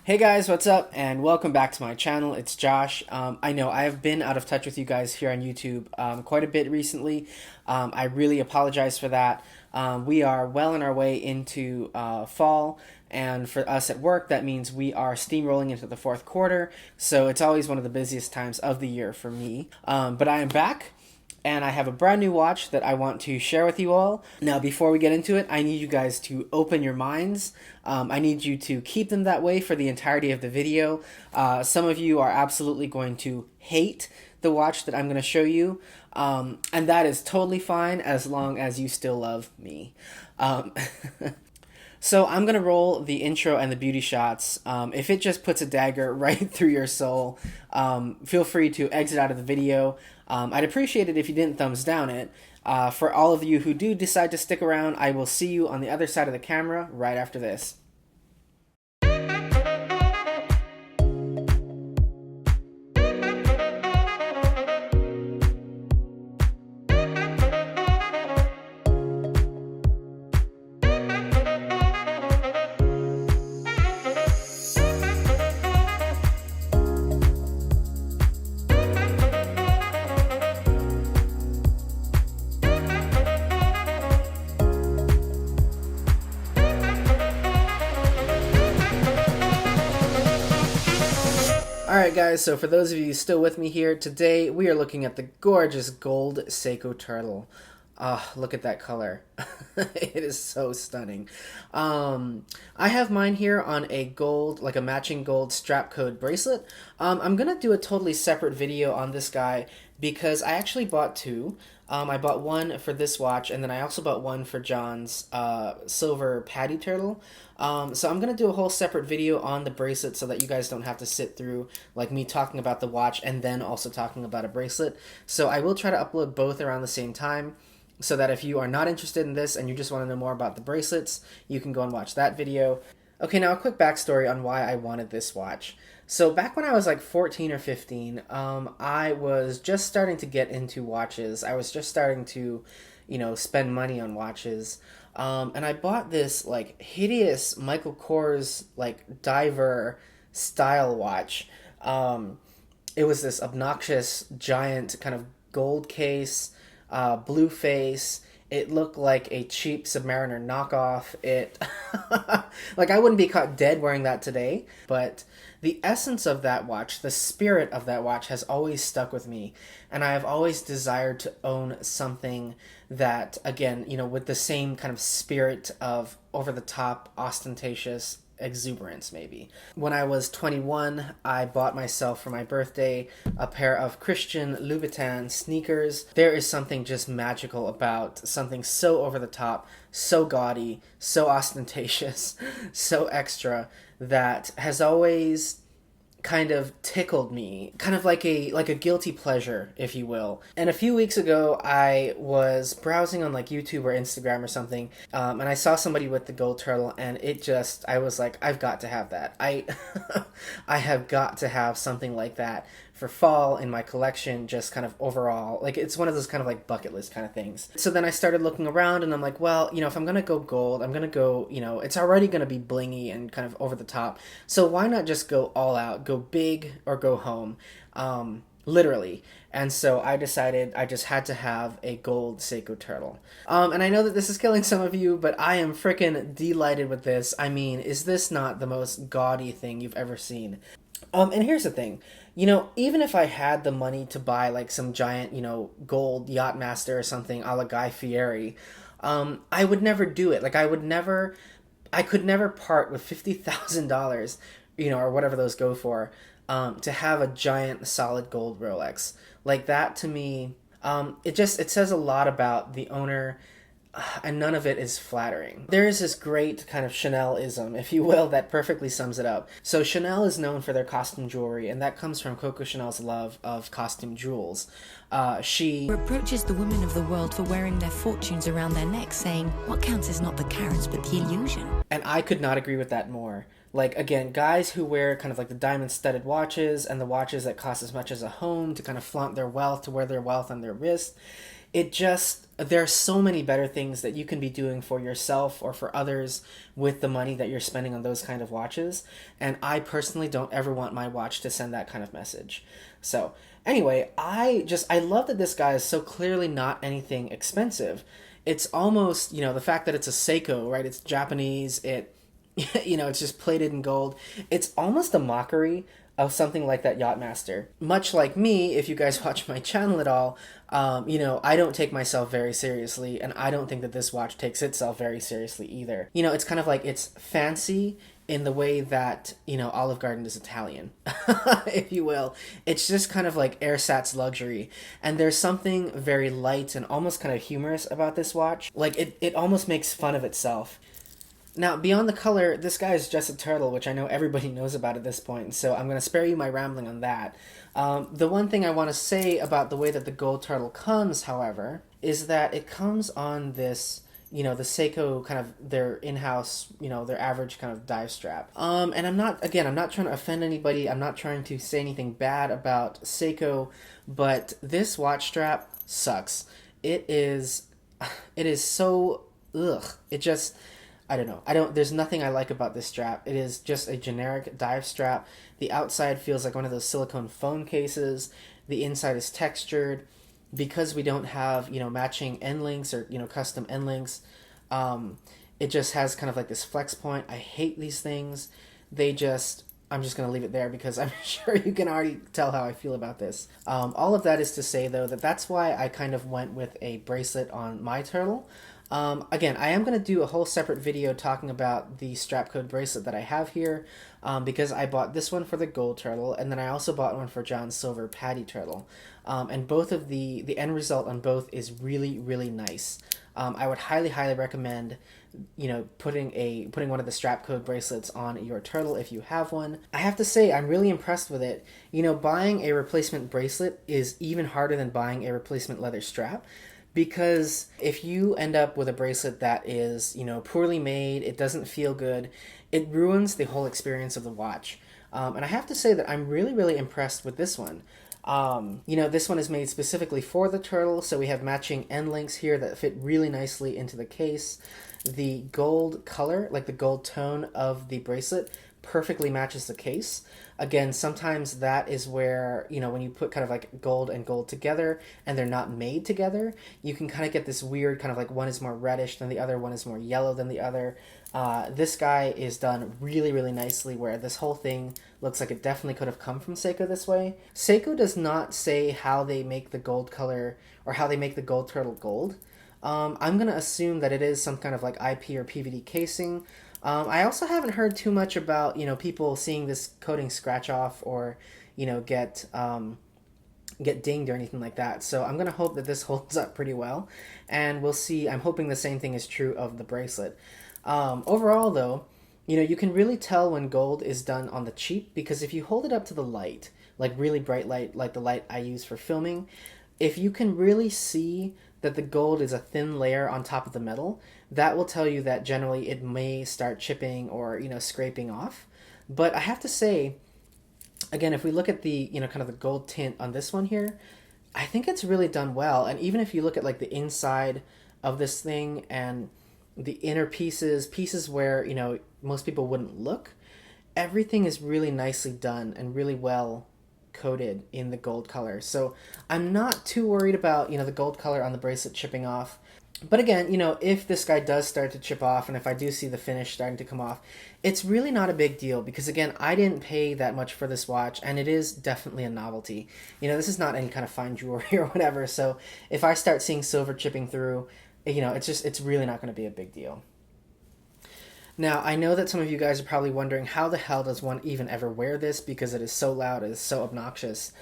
Hey guys, what's up? And welcome back to my channel. It's Josh. I know I have been out of touch with you guys here on YouTube quite a bit recently. I really apologize for that. We are well on our way into fall, and for us at work, that means we are steamrolling into the fourth quarter. So it's always one of the busiest times of the year for me. But I am back, and I have a brand new watch that I want to share with you all. Now, before we get into it, I need you guys to open your minds. I need you to keep them that way for the entirety of the video. Some of you are absolutely going to hate the watch that I'm going to show you, and that is totally fine as long as you still love me. So I'm going to roll the intro and the beauty shots. If it just puts a dagger right through your soul, feel free to exit out of the video. I'd appreciate it if you didn't thumbs down it. For all of you who do decide to stick around, I will see you on the other side of the camera right after this. Alright guys, so for those of you still with me here, today we are looking at the gorgeous gold Seiko Turtle. Look at that color. It is so stunning. I have mine here on a gold, like a matching gold Strapcode bracelet. I'm gonna do a totally separate video on this guy because I actually bought two. I bought one for this watch, and then I also bought one for John's silver patty turtle. So I'm going to do a whole separate video on the bracelet so that you guys don't have to sit through like me talking about the watch and then also talking about a bracelet. So I will try to upload both around the same time so that if you are not interested in this and you just want to know more about the bracelets, you can go and watch that video. Okay, now a quick backstory on why I wanted this watch. So back when I was like 14 or 15, I was just starting to get into watches. I was just starting to, spend money on watches. And I bought this like hideous Michael Kors like diver style watch. It was this obnoxious giant kind of gold case, blue face. It looked like a cheap Submariner knockoff. Like I wouldn't be caught dead wearing that today, but the essence of that watch, the spirit of that watch has always stuck with me. And I have always desired to own something that, again, with the same kind of spirit of over-the-top, ostentatious exuberance, maybe. When I was 21, I bought myself for my birthday a pair of Christian Louboutin sneakers. There is something just magical about something so over the top, so gaudy, so ostentatious, so extra, that has always kind of tickled me, kind of like a guilty pleasure, if you will. And a few weeks ago, I was browsing on like YouTube or Instagram or something, and I saw somebody with the gold turtle, and I was like, I've got to have that. I have got to have something like that for fall in my collection, just kind of overall. Like, it's one of those kind of like bucket list kind of things. So then I started looking around, and I'm like, well, if I'm gonna go gold, I'm gonna go, it's already gonna be blingy and kind of over the top. So why not just go all out, go big or go home, literally. And so I decided I just had to have a gold Seiko Turtle. And I know that this is killing some of you, but I am freaking delighted with this. I mean, is this not the most gaudy thing you've ever seen? And here's the thing, even if I had the money to buy like some giant, gold Yachtmaster or something a la Guy Fieri, I would never do it. Like I could never part with $50,000, or whatever those go for, to have a giant solid gold Rolex. Like that to me, it says a lot about the owner, and none of it is flattering. There is this great kind of Chanel-ism, if you will, that perfectly sums it up. So Chanel is known for their costume jewelry, and that comes from Coco Chanel's love of costume jewels. She reproaches the women of the world for wearing their fortunes around their necks, saying, what counts is not the carats but the illusion. And I could not agree with that more. Like, again, guys who wear kind of like the diamond-studded watches and the watches that cost as much as a home to kind of flaunt their wealth, to wear their wealth on their wrist. There are so many better things that you can be doing for yourself or for others with the money that you're spending on those kind of watches. And I personally don't ever want my watch to send that kind of message. So anyway, I love that this guy is so clearly not anything expensive. It's almost, the fact that it's a Seiko, right? It's Japanese. It's just plated in gold. It's almost a mockery of something like that Yachtmaster. Much like me, if you guys watch my channel at all, I don't take myself very seriously, and I don't think that this watch takes itself very seriously either. It's kind of like it's fancy in the way that, Olive Garden is Italian, if you will. It's just kind of like Airsat's luxury. And there's something very light and almost kind of humorous about this watch. Like, it almost makes fun of itself. Now, beyond the color, this guy is just a turtle, which I know everybody knows about at this point, so I'm going to spare you my rambling on that. The one thing I want to say about the way that the Gold Turtle comes, however, is that it comes on this, the Seiko kind of their in-house, their average kind of dive strap. And I'm not trying to offend anybody. I'm not trying to say anything bad about Seiko, but this watch strap sucks. It is so, ugh. I don't know. There's nothing I like about this strap. It is just a generic dive strap. The outside feels like one of those silicone phone cases. The inside is textured. Because we don't have, matching end links or, custom end links, it just has kind of like this flex point. I hate these things. I'm just going to leave it there because I'm sure you can already tell how I feel about this. All of that is to say, though, that's why I kind of went with a bracelet on my turtle. Again, I am going to do a whole separate video talking about the Strapcode bracelet that I have here, because I bought this one for the Gold Turtle, and then I also bought one for John's Silver Paddy Turtle. And both of the end result on both is really, really nice. I would highly, highly recommend, putting one of the Strapcode bracelets on your turtle if you have one. I have to say, I'm really impressed with it. Buying a replacement bracelet is even harder than buying a replacement leather strap. Because if you end up with a bracelet that is, poorly made, it doesn't feel good, it ruins the whole experience of the watch. And I have to say that I'm really, really impressed with this one. This one is made specifically for the turtle, so we have matching end links here that fit really nicely into the case. The gold color, like the gold tone of the bracelet, perfectly matches the case. Again, sometimes that is where, when you put kind of like gold and gold together and they're not made together, you can kind of get this weird kind of like one is more reddish than the other, one is more yellow than the other. This guy is done really, really nicely where this whole thing looks like it definitely could have come from Seiko this way. Seiko does not say how they make the gold color or how they make the Gold Turtle gold. I'm going to assume that it is some kind of like IP or PVD casing. I also haven't heard too much about, people seeing this coating scratch off or, get dinged or anything like that. So I'm going to hope that this holds up pretty well, and we'll see. I'm hoping the same thing is true of the bracelet. Overall, though, you can really tell when gold is done on the cheap, because if you hold it up to the light, like really bright light, like the light I use for filming, if you can really see that the gold is a thin layer on top of the metal, that will tell you that generally it may start chipping or, scraping off. But I have to say, again, if we look at the, kind of the gold tint on this one here, I think it's really done well. And even if you look at like the inside of this thing and the inner pieces where, most people wouldn't look, everything is really nicely done and really well coated in the gold color. So I'm not too worried about, the gold color on the bracelet chipping off. But again, if this guy does start to chip off and if I do see the finish starting to come off, it's really not a big deal because, again, I didn't pay that much for this watch and it is definitely a novelty. This is not any kind of fine jewelry or whatever. So if I start seeing silver chipping through, it's really not going to be a big deal. Now, I know that some of you guys are probably wondering how the hell does one even ever wear this because it is so loud, it is so obnoxious.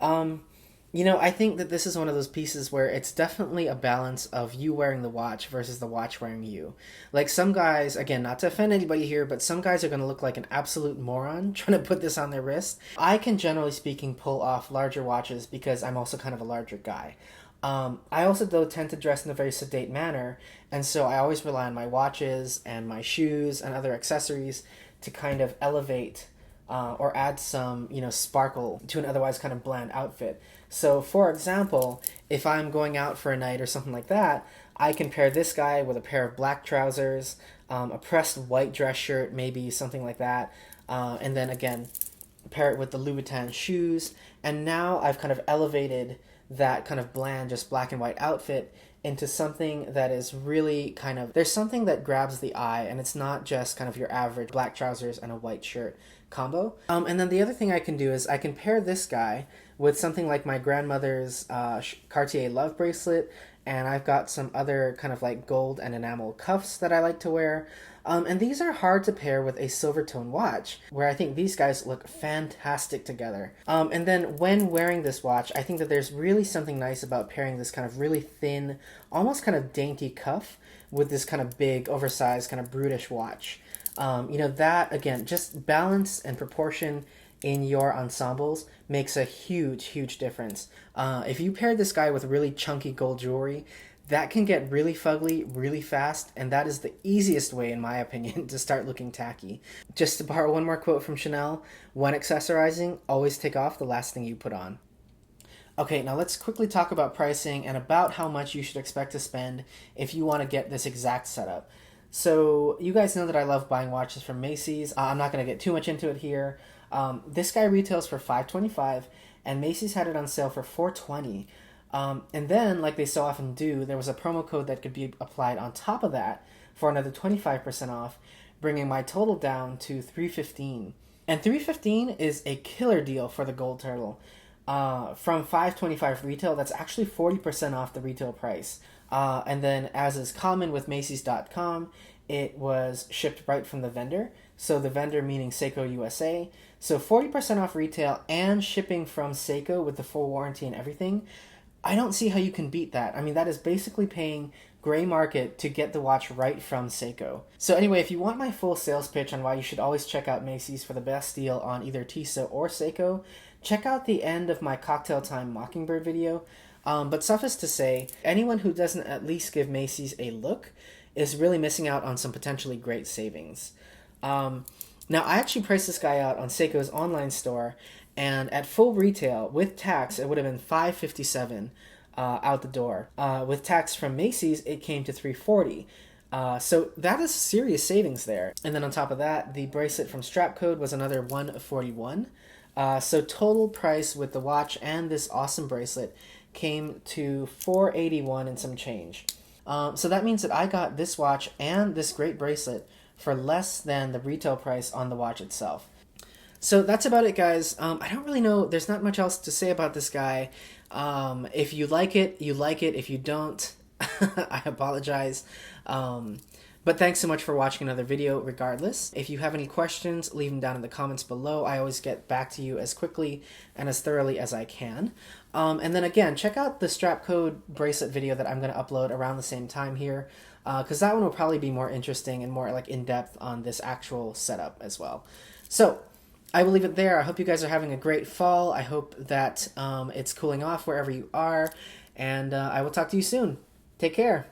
I think that this is one of those pieces where it's definitely a balance of you wearing the watch versus the watch wearing you. Like some guys, again, not to offend anybody here, but some guys are going to look like an absolute moron trying to put this on their wrist. I can, generally speaking, pull off larger watches because I'm also kind of a larger guy. I also, though, tend to dress in a very sedate manner, and so I always rely on my watches and my shoes and other accessories to kind of elevate or add some, sparkle to an otherwise kind of bland outfit. So, for example, if I'm going out for a night or something like that, I can pair this guy with a pair of black trousers, a pressed white dress shirt, maybe something like that, and then again, pair it with the Louboutin shoes, and now I've kind of elevated that kind of bland, just black and white outfit into something that is really kind of, there's something that grabs the eye, and it's not just kind of your average black trousers and a white shirt combo. And then the other thing I can do is I can pair this guy with something like my grandmother's Cartier Love bracelet, and I've got some other kind of like gold and enamel cuffs that I like to wear. And these are hard to pair with a silver tone watch, where I think these guys look fantastic together. And then when wearing this watch, I think that there's really something nice about pairing this kind of really thin, almost kind of dainty cuff with this kind of big, oversized, kind of brutish watch. That, again, just balance and proportion in your ensembles makes a huge, huge difference. If you pair this guy with really chunky gold jewelry, that can get really fugly really fast, and that is the easiest way, in my opinion, to start looking tacky. Just to borrow one more quote from Chanel, when accessorizing, always take off the last thing you put on. Okay, now let's quickly talk about pricing and about how much you should expect to spend if you want to get this exact setup. So you guys know that I love buying watches from Macy's. I'm not going to get too much into it here. This guy retails for $525, and Macy's had it on sale for $420. And then, like they so often do, there was a promo code that could be applied on top of that for another 25% off, bringing my total down to $315. And $315 is a killer deal for the Gold Turtle. From $525 retail, that's actually 40% off the retail price. And then, as is common with Macy's.com, it was shipped right from the vendor. So the vendor meaning Seiko USA. So 40% off retail and shipping from Seiko with the full warranty and everything. I don't see how you can beat that. I mean, that is basically paying gray market to get the watch right from Seiko. So anyway, if you want my full sales pitch on why you should always check out Macy's for the best deal on either Tissot or Seiko, check out the end of my Cocktail Time Mockingbird video. But suffice to say, anyone who doesn't at least give Macy's a look is really missing out on some potentially great savings. Now, I actually priced this guy out on Seiko's online store, and at full retail, with tax, it would have been $557 out the door. With tax from Macy's, it came to $340. So that is serious savings there. And then on top of that, the bracelet from Strapcode was another $141. So total price with the watch and this awesome bracelet came to $481 and some change. So that means that I got this watch and this great bracelet for less than the retail price on the watch itself. So that's about it, guys. I don't really know. There's not much else to say about this guy. If you like it, you like it. If you don't, I apologize. But thanks so much for watching another video regardless. If you have any questions, leave them down in the comments below. I always get back to you as quickly and as thoroughly as I can. And then again, check out the Strapcode bracelet video that I'm going to upload around the same time here, because that one will probably be more interesting and more like in-depth on this actual setup as well. So I will leave it there. I hope you guys are having a great fall. I hope that it's cooling off wherever you are, and I will talk to you soon. Take care.